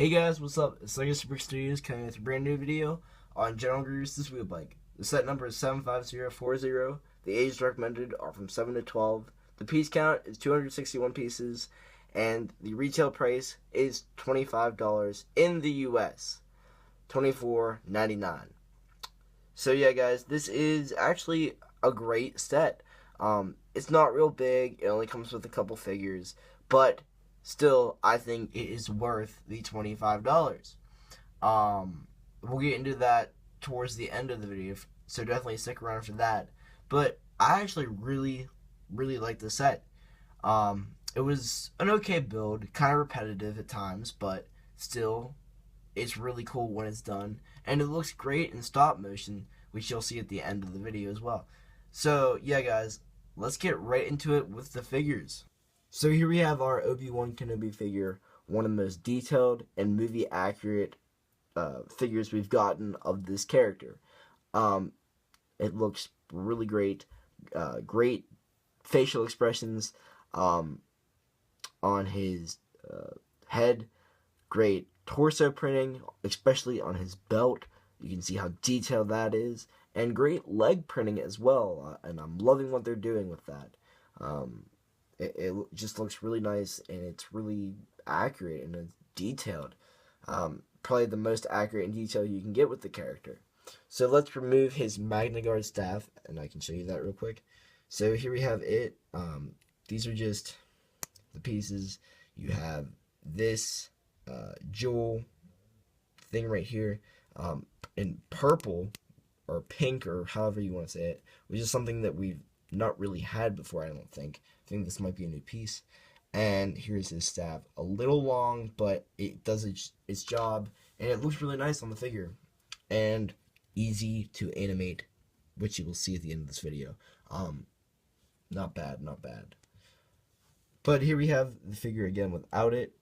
Hey guys, what's up? It's LEGacybrixstudiOs coming with a brand new video on General Grievous' wheelbike. The set number is 75040. The ages recommended are from 7 to 12. The piece count is 261 pieces, and the retail price is $25 in the US, $24.99. So yeah, guys, this is actually a great set. It's not real big. It only comes with a couple figures, but still, I think it is worth the $25. We'll get into that towards the end of the video, so definitely stick around for that. But I actually really like the set. It was an okay build, kind of repetitive at times, but still, it's really cool when it's done. And it looks great in stop motion, which you'll see at the end of the video as well. So, yeah, guys, let's get right into it with the figures. So here we have our Obi-Wan Kenobi figure, one of the most detailed and movie accurate figures we've gotten of this character. It looks really great, great facial expressions on his head, great torso printing, especially on his belt. You can see how detailed that is, and great leg printing as well, and I'm loving what they're doing with that. It just looks really nice, and it's really accurate and it's detailed. Probably the most accurate and detailed you can get with the character. So let's remove his Magna Guard staff, and I can show you that real quick. So here we have it. These are just the pieces. You have this jewel thing right here in purple or pink, or however you want to say it, which is something that we've not really had before, I don't think. I think this might be a new piece. And here's his staff. A little long, but it does its job, and it looks really nice on the figure. And easy to animate, which you will see at the end of this video. Not bad, not bad. But here we have the figure again without it.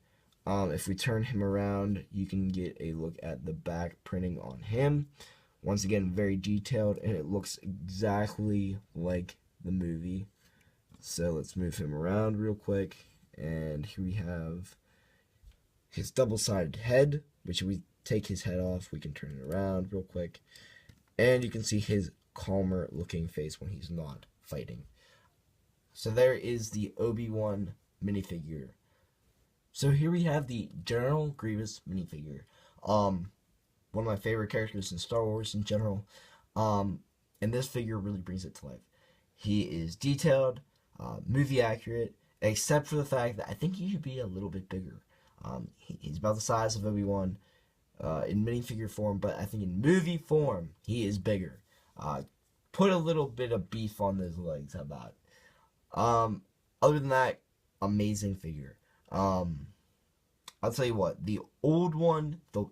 If we turn him around, you can get a look at the back printing on him. Once again, very detailed, and it looks exactly like the movie. So let's move him around real quick, and here we have his double-sided head, which if we take his head off, we can turn it around real quick, and you can see his calmer looking face when he's not fighting. So there is the Obi-Wan minifigure. So here we have the General Grievous minifigure. One of my favorite characters in Star Wars in general. And this figure really brings it to life. He is detailed, movie accurate, except for the fact that I think he should be a little bit bigger. He's about the size of Obi-Wan in minifigure form, but I think in movie form, he is bigger. Put a little bit of beef on those legs, how about? Other than that, amazing figure. I'll tell you what, the old one, the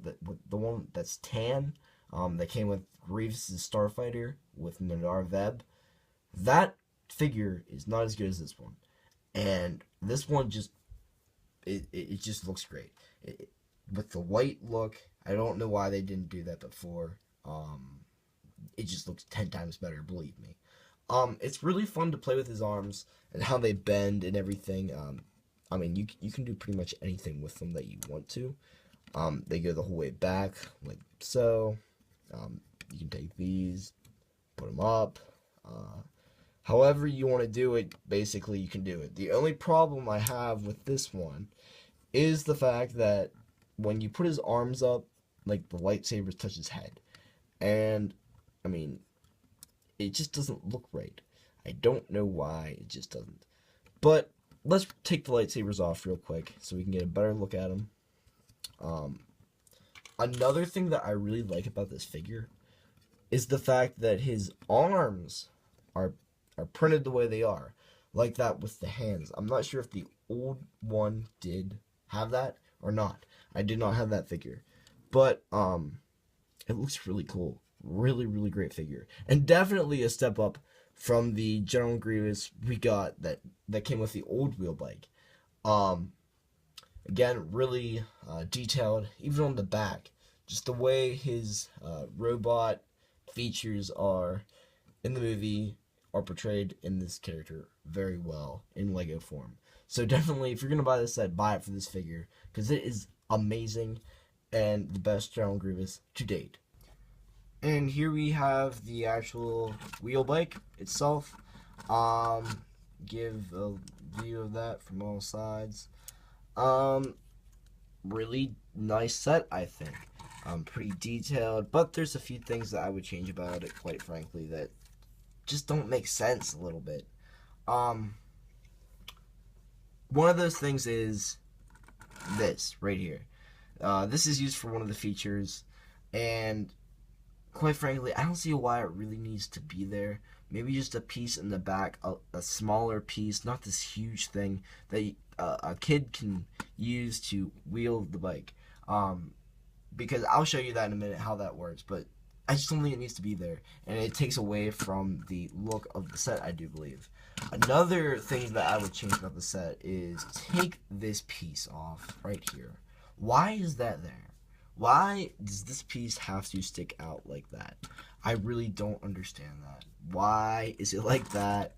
one that's tan, that came with Grievous' Starfighter with Nadar Veb, that figure is not as good as this one. And this one just, it just looks great. With the white look, I don't know why they didn't do that before. It just looks 10 times better, believe me. It's really fun to play with his arms and how they bend and everything. I mean, you can do pretty much anything with them that you want to. They go the whole way back, like so. You can take these, put them up. However you want to do it, basically you can do it. The only problem I have with this one is the fact that when you put his arms up, like the lightsabers touch his head. And, I mean, it just doesn't look right. I don't know why, it just doesn't. But let's take the lightsabers off real quick so we can get a better look at them. Another thing that I really like about this figure is the fact that his arms are printed the way they are, like that with the hands. I'm not sure if the old one did have that or not. I did not have that figure, but it looks really cool. Really great figure, and definitely a step up from the General Grievous we got that came with the old wheel bike. Again, really detailed, even on the back. Just the way his robot features are in the movie are portrayed in this character very well in Lego form. So definitely, if you're going to buy this set, buy it for this figure, because it is amazing and the best General Grievous to date. And here we have the actual wheel bike itself. Give a view of that from all sides. Really nice set, I think. Pretty detailed, but there's a few things that I would change about it, quite frankly, that just don't make sense a little bit. One of those things is this right here. This is used for one of the features, and quite frankly, I don't see why it really needs to be there. Maybe just a piece in the back, a smaller piece, not this huge thing that a kid can use to wheel the bike. Because I'll show you that in a minute how that works, but I just don't think it needs to be there, and it takes away from the look of the set, I do believe. Another thing that I would change about the set is take this piece off right here. Why is that there? Why does this piece have to stick out like that? I really don't understand that. Why is it like that?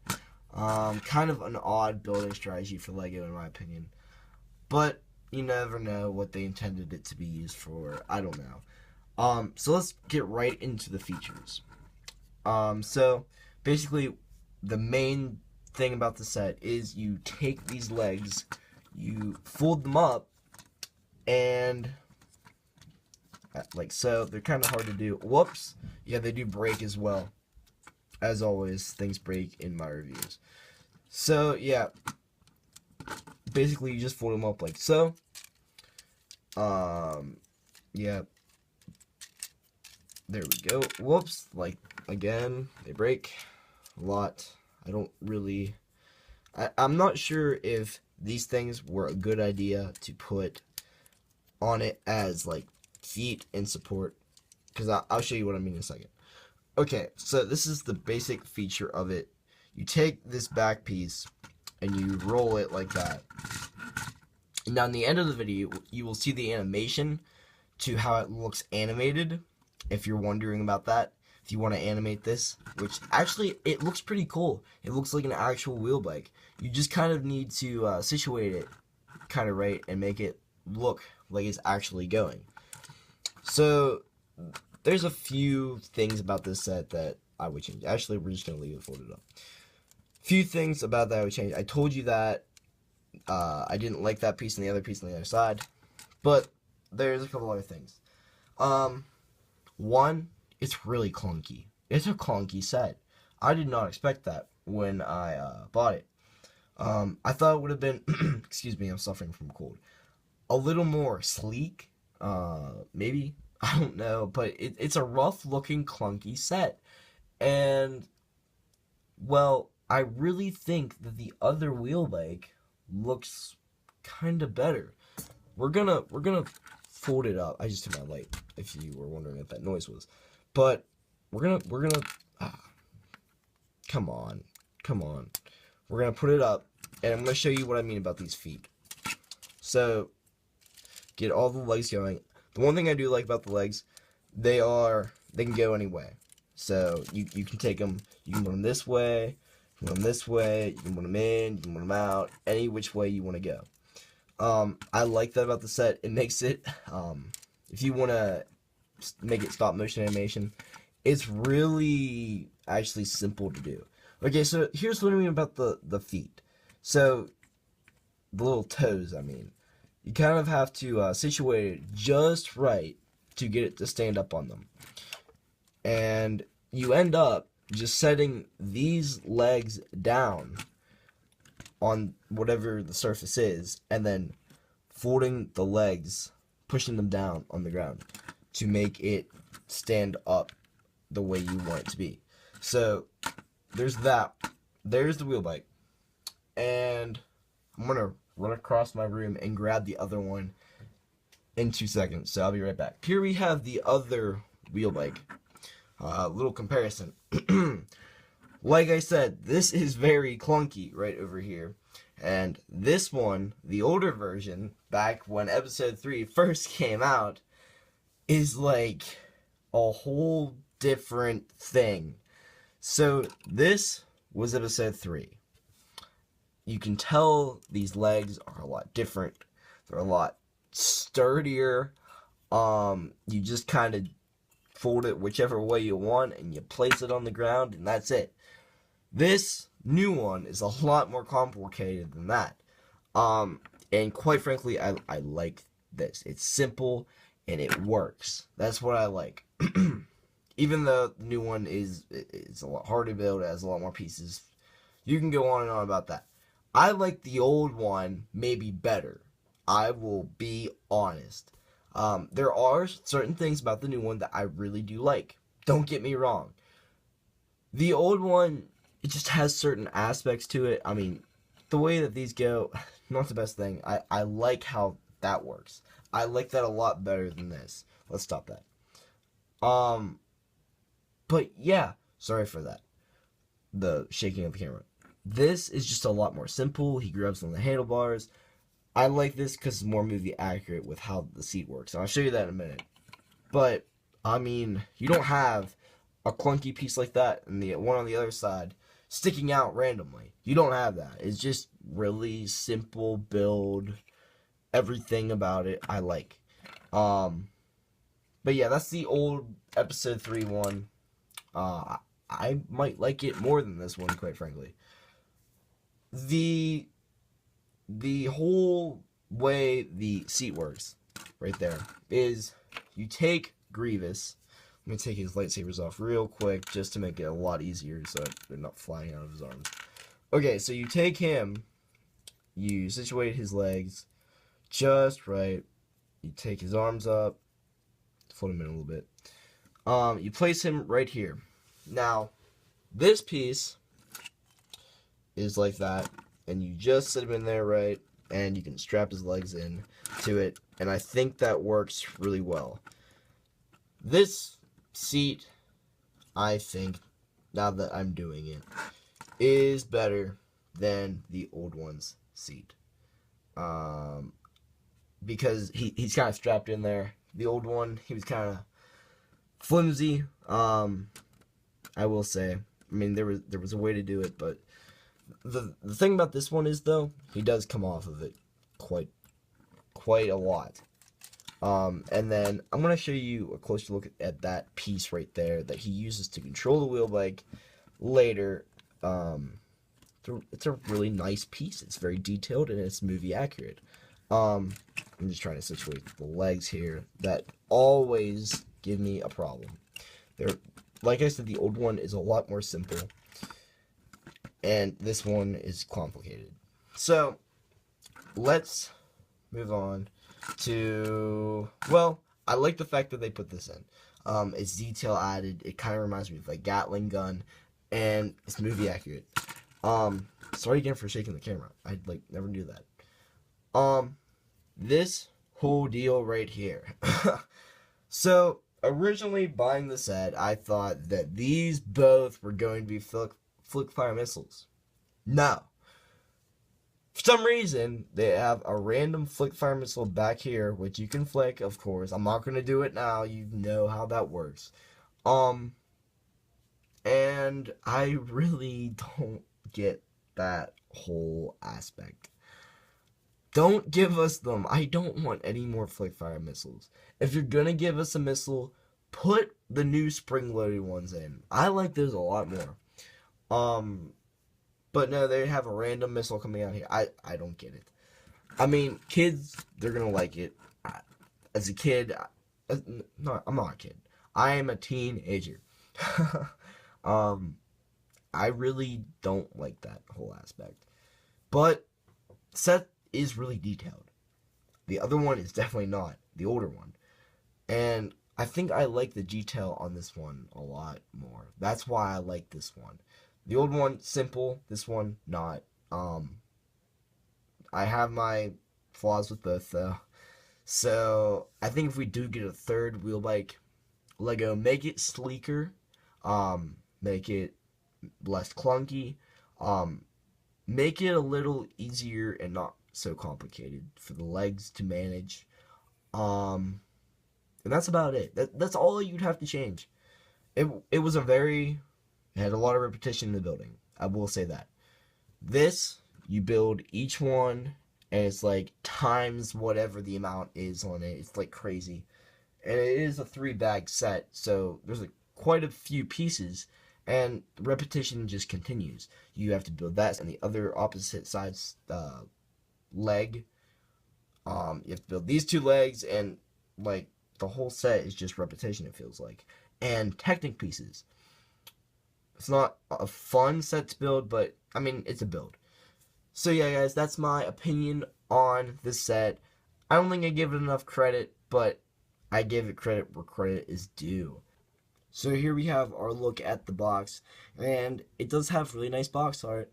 Kind of an odd building strategy for LEGO in my opinion. But you never know what they intended it to be used for. I don't know. So let's get right into the features. So basically the main thing about the set is you take these legs, you fold them up, and like so. They're kind of hard to do. Whoops. Yeah, they do break as well. As always, things break in my reviews. So yeah, basically you just fold them up like so. Yeah, there we go. Whoops. Like again, they break a lot. I don't really, I'm not sure if these things were a good idea to put on it as like feet and support, because I'll show you what I mean in a second. Okay, so this is the basic feature of it. You take this back piece and you roll it like that. Now, in the end of the video, you will see the animation to how it looks animated, if you're wondering about that. If you want to animate this, which actually, it looks pretty cool. It looks like an actual wheel bike. You just kind of need to situate it kind of right and make it look like it's actually going. So, there's a few things about this set that I would change. Actually, we're just going to leave it folded up. Few things about that I would change. I told you that I didn't like that piece and the other piece on the other side, but there's a couple other things. One, it's really clunky. It's a clunky set. I did not expect that when I bought it. I thought it would have been, excuse me, I'm suffering from a cold, a little more sleek, maybe, I don't know, but it's a rough looking clunky set, and well, I really think that the other wheel bike looks kind of better. We're gonna fold it up. I just turned my light, if you were wondering what that noise was. But we're gonna come on. We're gonna put it up, and I'm gonna show you what I mean about these feet. So get all the legs going. The one thing I do like about the legs, they can go any way. So you can take them, you can put them this way, you can put them this way, you can put them in, you can put them out, any which way you want to go. I like that about the set. It makes it, if you want to make it stop motion animation, it's really actually simple to do. Okay, so here's what I mean about the feet. So, the little toes, I mean. You kind of have to situate it just right to get it to stand up on them. And you end up just setting these legs down on whatever the surface is, and then folding the legs, pushing them down on the ground to make it stand up the way you want it to be. So there's that. There's the wheel bike. And I'm going to run across my room and grab the other one in 2 seconds. So I'll be right back. Here we have the other wheel bike. Little comparison. Like I said, this is very clunky right over here. And this one, the older version, back when episode 3 first came out, is like a whole different thing. So this was episode 3. You can tell these legs are a lot different. They're a lot sturdier. You just kind of fold it whichever way you want, and you place it on the ground, and that's it. This new one is a lot more complicated than that. And quite frankly, I like this. It's simple, and it works. That's what I like. Even though the new one is a lot harder to build, it has a lot more pieces. You can go on and on about that. I like the old one maybe better. I will be honest. There are certain things about the new one that I really do like. Don't get me wrong. The old one, it just has certain aspects to it. I mean, the way that these go, not the best thing. I like how that works. I like that a lot better than this. Let's stop that. But yeah, sorry for that. The shaking of the camera. This is just a lot more simple. He grabs on the handlebars. I like this because it's more movie accurate with how the seat works. And I'll show you that in a minute. But, I mean, you don't have a clunky piece like that and the one on the other side sticking out randomly. You don't have that. It's just really simple build. Everything about it I like. But yeah, that's the old episode 3 one. I might like it more than this one, quite frankly. The whole way the seat works, right there, is you take Grievous. Let me take his lightsabers off real quick, just to make it a lot easier, so they're not flying out of his arms. Okay, so you take him, you situate his legs just right, you take his arms up, fold him in a little bit. You place him right here. Now, this piece is like that, and you just sit him in there, right, and you can strap his legs in to it, and I think that works really well. This seat, I think, now that I'm doing it, is better than the old one's seat. Because he's kind of strapped in there. The old one, he was kind of flimsy. I will say. I mean, there was a way to do it, but the thing about this one is, though, he does come off of it quite a lot. And then I'm gonna show you a closer look at that piece right there that he uses to control the wheel bike later. It's a really nice piece. It's very detailed and it's movie accurate. I'm just trying to situate the legs here that always give me a problem. Like I said, the old one is a lot more simple, and this one is complicated. So, let's move on to, well, I like the fact that they put this in. It's detail added. It kind of reminds me of a Gatling gun, and it's movie accurate. Sorry again for shaking the camera. I'd never do that. This whole deal right here. So, originally buying the set, I thought that these both were going to be flick fire missiles. No. For some reason, they have a random flick fire missile back here, which you can flick, of course. I'm not going to do it now. You know how that works. And I really don't get that whole aspect. Don't give us them. I don't want any more flick fire missiles. If you're gonna give us a missile, put the new spring-loaded ones in. I like those a lot more. But no, they have a random missile coming out here. I don't get it. I mean, kids, they're gonna like it. As a kid, no, I'm not a kid. I am a teenager. I really don't like that whole aspect. But set is really detailed. The other one is definitely not. The older one. And I think I like the detail on this one a lot more. That's why I like this one. The old one, simple. This one, not. I have my flaws with both, though. So, I think if we do get a third wheel bike, Lego, make it sleeker. Make it less clunky. Make it a little easier and not so complicated for the legs to manage. And that's about it. That's all you'd have to change. It had a lot of repetition in the building. I will say that. This, you build each one and it's like times whatever the amount is on it. It's like crazy. And it is a 3-bag set, so there's quite a few pieces, and repetition just continues. You have to build that, and the other opposite side's leg. You have to build these 2 legs, and like the whole set is just repetition, it feels like. And Technic pieces. It's not a fun set to build, but I mean, it's a build. So yeah, guys, that's my opinion on this set. I don't think I give it enough credit, but I give it credit where credit is due. So here we have our look at the box, and it does have really nice box art.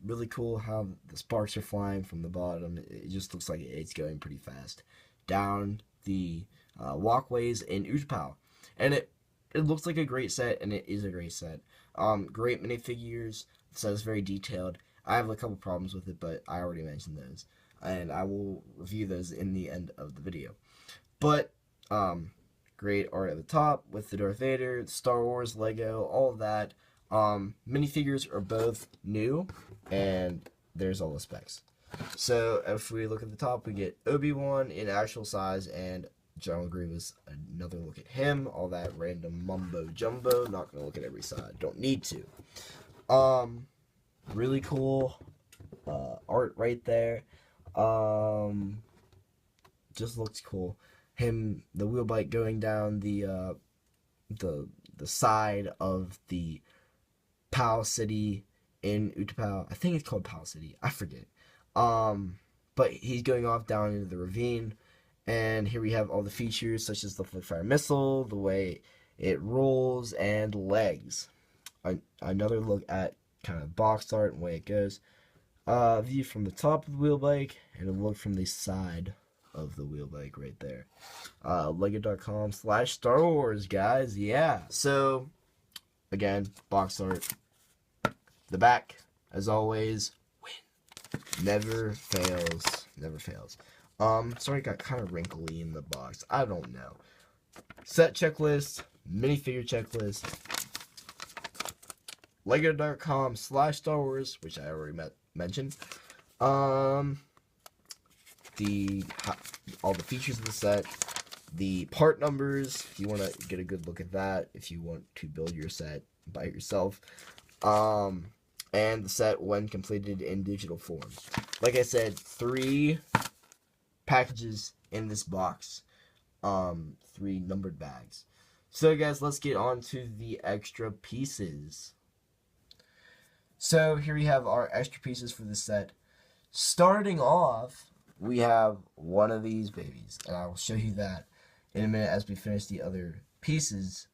Really cool how the sparks are flying from the bottom. It just looks like it's going pretty fast down the walkways in Utapau. And it looks like a great set, and it is a great set. Great minifigures. The set is very detailed. I have a couple problems with it, but I already mentioned those, and I will review those in the end of the video. But great art at the top with the Darth Vader, Star Wars, Lego, all of that. Minifigures are both new, and there's all the specs. So if we look at the top, we get Obi-Wan in actual size and General Grievous. Another look at him. All that random mumbo jumbo. Not gonna look at every side. Don't need to. Really cool art right there. Just looks cool. The wheel bike going down the side of the Pal City in Utapau. I think it's called Pal City. I forget. But he's going off down into the ravine, and here we have all the features such as the flip fire missile, the way it rolls, and legs. Another look at kind of box art and way it goes. View from the top of the wheel bike, and a look from the side of the wheel bike right there. Lego.com/Star Wars, guys. Yeah. So again, box art. The back, as always, win. Never fails. Never fails. Sorry, it got kind of wrinkly in the box. I don't know. Set checklist, minifigure checklist. Lego.com/Star Wars, which I already mentioned. All the features of the set, the part numbers, if you want to get a good look at that, if you want to build your set by yourself, and the set when completed in digital form. Like I said, 3 packages in this box, 3 numbered bags. So guys, let's get on to the extra pieces. So here we have our extra pieces for the set. Starting off, we have one of these babies, and I will show you that in a minute as we finish the other pieces.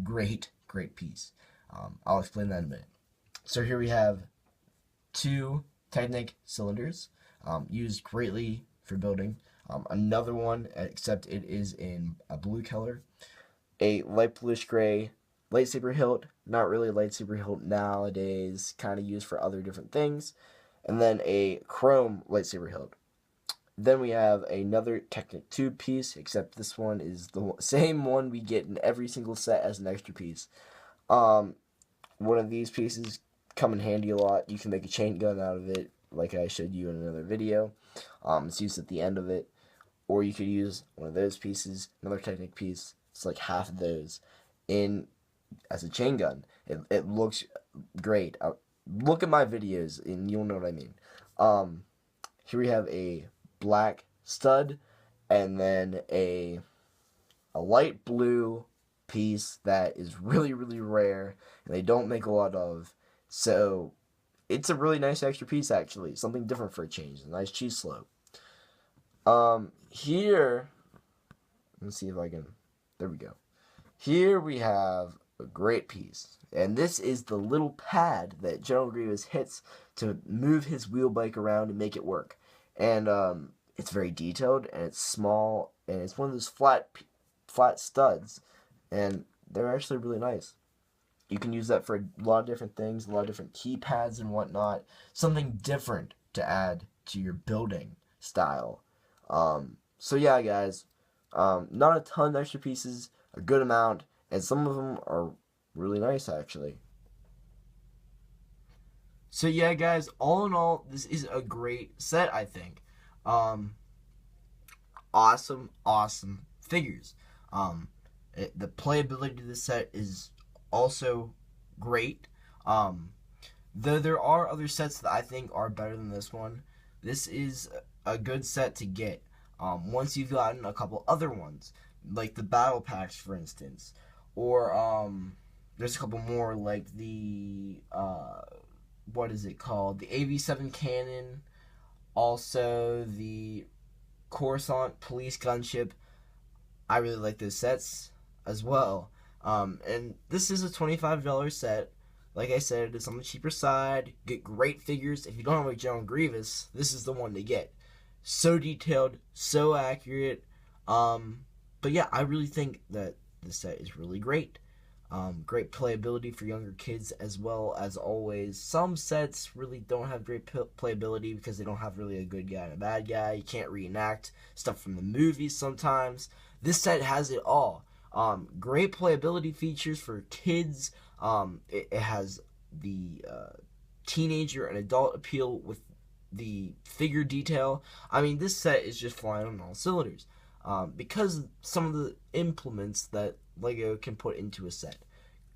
Great piece. I'll explain that in a minute. So here we have 2 Technic cylinders, used greatly for building. Another one, except it is in a blue color. A light bluish gray lightsaber hilt, not really a lightsaber hilt nowadays, kind of used for other different things. And then a chrome lightsaber hilt. Then we have another Technic tube piece, except this one is the same one we get in every single set as an extra piece. One of these pieces come in handy a lot. You can make a chain gun out of it, like I showed you in another video. It's used at the end of it. Or you could use one of those pieces, another Technic piece. It's like half of those as a chain gun. It looks great. Look at my videos and you'll know what I mean. Here we have a black stud, and then a light blue piece that is really rare, and they don't make a lot of. So it's a really nice extra piece, actually. Something different for a change. A nice cheese slope. Here, let's see if I can. There we go. Here we have a great piece, and this is the little pad that General Grievous hits to move his wheel bike around and make it work. And it's very detailed, and it's small, and it's one of those flat studs, and they're actually really nice. You can use that for a lot of different things, a lot of different keypads and whatnot. Something different to add to your building style. So yeah, guys, not a ton of extra pieces, a good amount, and some of them are really nice, actually. So yeah, guys, all in all, this is a great set, I think. Um, awesome figures. The playability of this set is also great. Um, though there are other sets that I think are better than this one, this is a good set to get. Once you've gotten a couple other ones, like the battle packs, for instance, or there's a couple more like the what is it called? The AV7 cannon, also the Coruscant police gunship. I really like those sets as well. And this is a $25 set. Like I said, it's on the cheaper side. Get great figures. If you don't have a General Grievous, this is the one to get. So detailed, so accurate. But yeah, I really think that this set is really great. Great playability for younger kids as well as always. Some sets really don't have great playability because they don't have really a good guy and a bad guy. You can't reenact stuff from the movies sometimes. This set has it all. Great playability features for kids. It has the teenager and adult appeal with the figure detail. I mean, this set is just flying on all cylinders. Because some of the implements that LEGO can put into a set.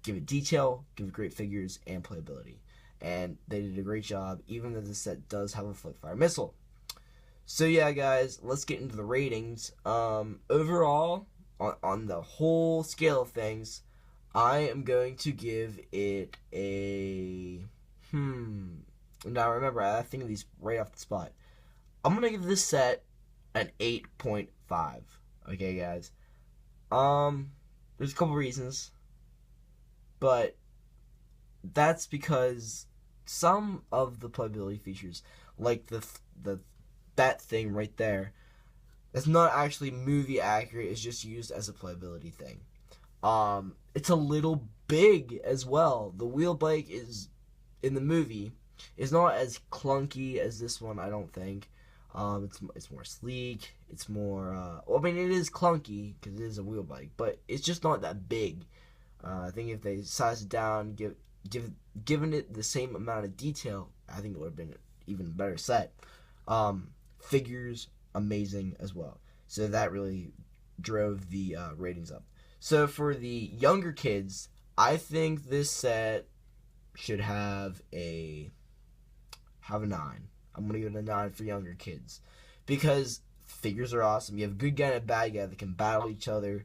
Give it detail, give it great figures, and playability. And they did a great job, even though the set does have a flick-fire missile. So yeah, guys, let's get into the ratings. Overall, on the whole scale of things, I am going to give it a... Now remember, I think of these right off the spot. I'm going to give this set an 8.5. Okay, guys. There's a couple reasons, but that's because some of the playability features, like that thing right there, that's not actually movie accurate. It's just used as a playability thing. It's a little big as well. The wheel bike is in the movie is not as clunky as this one, I don't think. It's more sleek. It's more. Well, I mean, it is clunky because it is a wheel bike, but it's just not that big. I think if they size it down, given it the same amount of detail, I think it would have been an even better set. Figures amazing as well, so that really drove the ratings up. So for the younger kids, I think this set should have a 9. I'm going to give it a 9 for younger kids. Because figures are awesome. You have a good guy and a bad guy that can battle each other.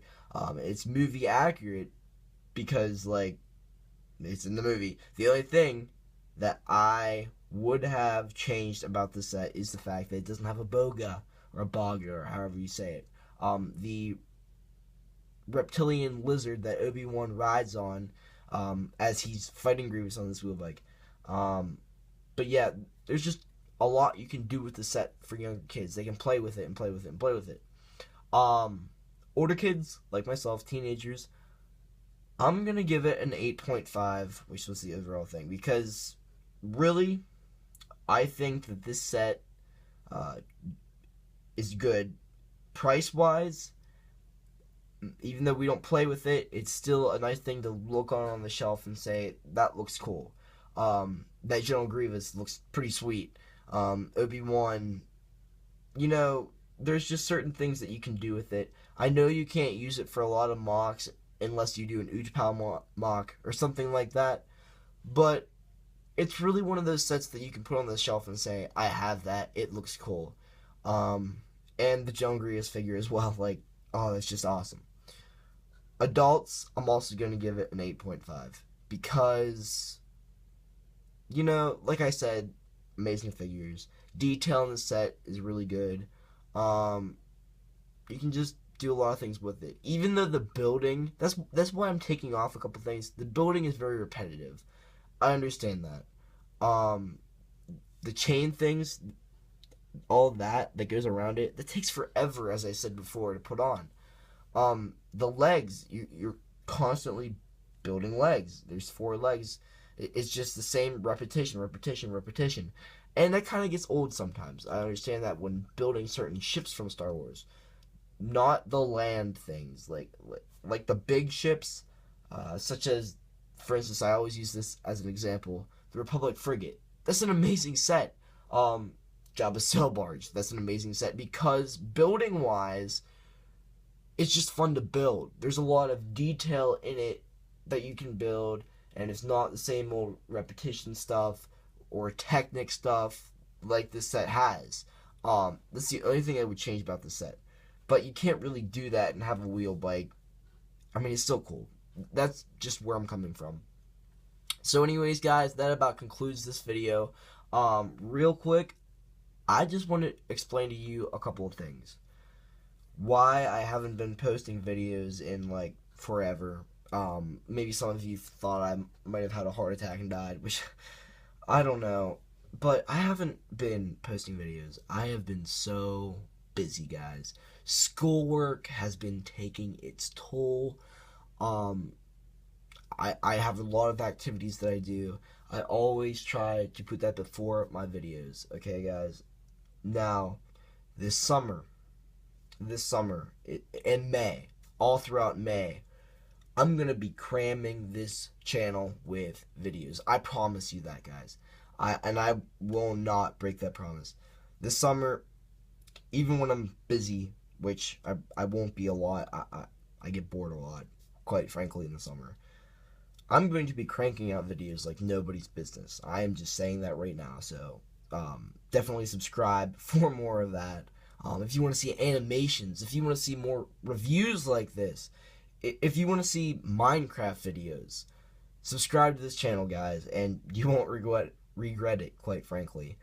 It's movie accurate because, like, it's in the movie. The only thing that I would have changed about the set is the fact that it doesn't have a boga or a boga or however you say it. The reptilian lizard that Obi-Wan rides on as he's fighting Grievous on this wheel bike. But yeah, there's just a lot you can do with the set for younger kids. They can play with it and play with it and play with it. Older kids, like myself, teenagers, I'm going to give it an 8.5, which was the overall thing. Because, really, I think that this set is good. Price-wise, even though we don't play with it, it's still a nice thing to look on the shelf and say, that looks cool. That General Grievous looks pretty sweet. Obi-Wan, there's just certain things that you can do with it. I know you can't use it for a lot of mocks unless you do an Utapau mock or something like that, but it's really one of those sets that you can put on the shelf and say, I have that, it looks cool. And the General Grievous figure as well, like, oh, that's just awesome. Adults, I'm also going to give it an 8.5 because, like I said, amazing figures. Detail in the set is really good. You can just do a lot of things with it. Even though the building, that's why I'm taking off a couple things. The building is very repetitive. I understand that. The chain things, all that goes around it, that takes forever, as I said before, to put on. The legs, you're constantly building legs. There's 4 legs. It's just the same repetition. And that kind of gets old sometimes. I understand that when building certain ships from Star Wars. Not the land things. Like the big ships, such as, for instance, I always use this as an example, the Republic frigate. that's an amazing set. Jabba's Sail Barge, that's an amazing set, because building wise, it's just fun to build. There's a lot of detail in it that you can build, and it's not the same old repetition stuff or Technic stuff like this set has. That's the only thing I would change about this set. But you can't really do that and have a wheel bike. I mean, it's still cool. That's just where I'm coming from. So anyways, guys, that about concludes this video. Real quick, I just want to explain to you a couple of things. Why I haven't been posting videos in, like, forever. Maybe some of you thought I might have had a heart attack and died, which I don't know. But I haven't been posting videos. I have been so busy, guys. Schoolwork has been taking its toll. I have a lot of activities that I do. I always try to put that before my videos, okay, guys? Now, this summer, in May, all throughout May, I'm going to be cramming this channel with videos. I promise you that, guys. I will not break that promise. This summer, even when I'm busy, which I won't be a lot, I get bored a lot, quite frankly, in the summer. I'm going to be cranking out videos like nobody's business. I am just saying that right now, so definitely subscribe for more of that. If you want to see animations, if you want to see more reviews like this, if you want to see Minecraft videos, subscribe to this channel, guys, and you won't regret it, quite frankly.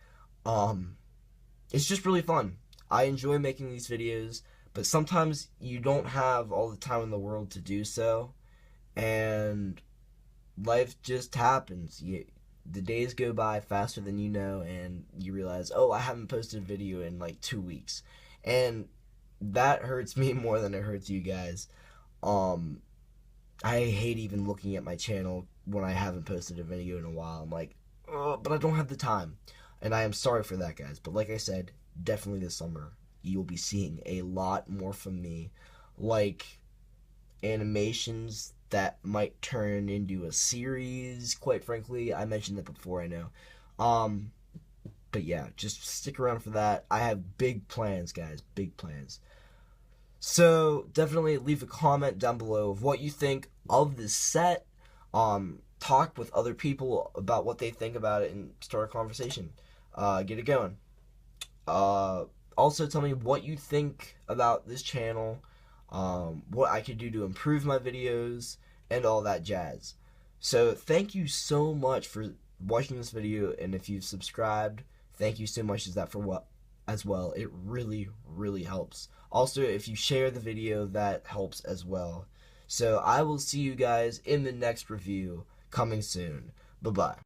It's just really fun. I enjoy making these videos, but sometimes you don't have all the time in the world to do so, and life just happens. The days go by faster than you know, and you realize, oh, I haven't posted a video in like 2 weeks, and that hurts me more than it hurts you guys. I hate even looking at my channel when I haven't posted a video in a while. I'm like, oh, but I don't have the time, and I am sorry for that, guys. But like I said, definitely this summer you'll be seeing a lot more from me, like animations that might turn into a series, quite frankly. I mentioned that before, I know. But yeah, just stick around for that. I have big plans, guys, big plans. So definitely leave a comment down below of what you think of this set. Talk with other people about what they think about it and start a conversation. Get it going. Also tell me what you think about this channel, what I could do to improve my videos, and all that jazz. So thank you so much for watching this video, and if you've subscribed, thank you so much as well. It really, really helps. Also, if you share the video, that helps as well. So I will see you guys in the next review coming soon. Bye-bye.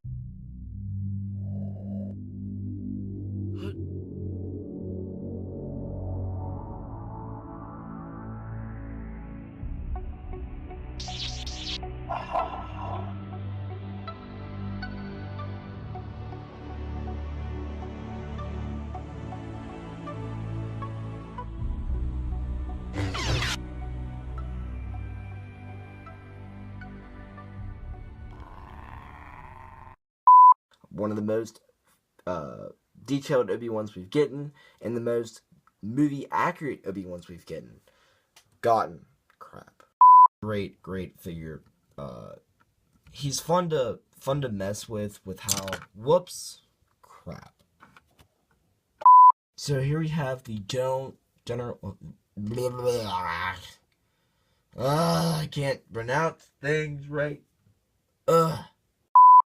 One of the most detailed Obi-Wans we've gotten, and the most movie accurate Obi-Wans we've gotten. Crap. Great figure. He's fun to mess with how, whoops, crap. So here we have the I can't pronounce things right.